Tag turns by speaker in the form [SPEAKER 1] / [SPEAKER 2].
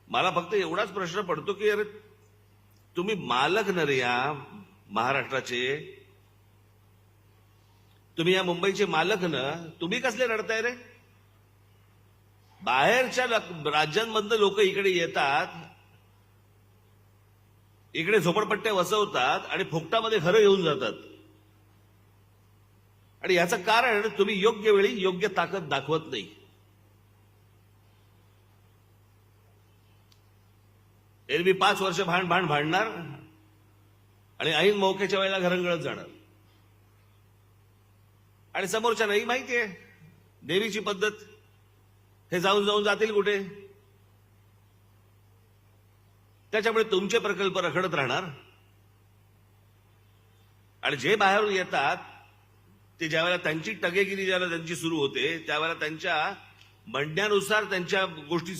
[SPEAKER 1] मला फक्त एवढाच प्रश्न पडतो की अरे तुम्ही मालक न रे या महाराष्ट्राचे, तुम्ही या मुंबईचे मालक न, तुम्ही कसले रडताय रे? बाहेरच्या राज्यांमधनं लोक इकडे येतात, इकडे झोपडपट्ट्या वसवतात आणि फुकटामध्ये घरं घेऊन जातात. आणि याचं कारण तुम्ही योग्य वेळी योग्य ताकद दाखवत नाही. एरवी 5 वर्ष भांडणार आणि ऐन मौक्याच्या वेळेला घरंगळत जाणार. आणि समोरच्या नाही माहितीये देवीची पद्धत, हे जाऊन जातील कुठे. त्याच्यामुळे तुमचे प्रकल्प रखडत राहणार. आणि जे बाहेरून येतात ते ज्यावेळेला त्यांची टगेगिरी ज्यावेळेला त्यांची सुरू होते त्यावेळेला त्यांच्या म्हणण्यानुसार त्यांच्या गोष्टी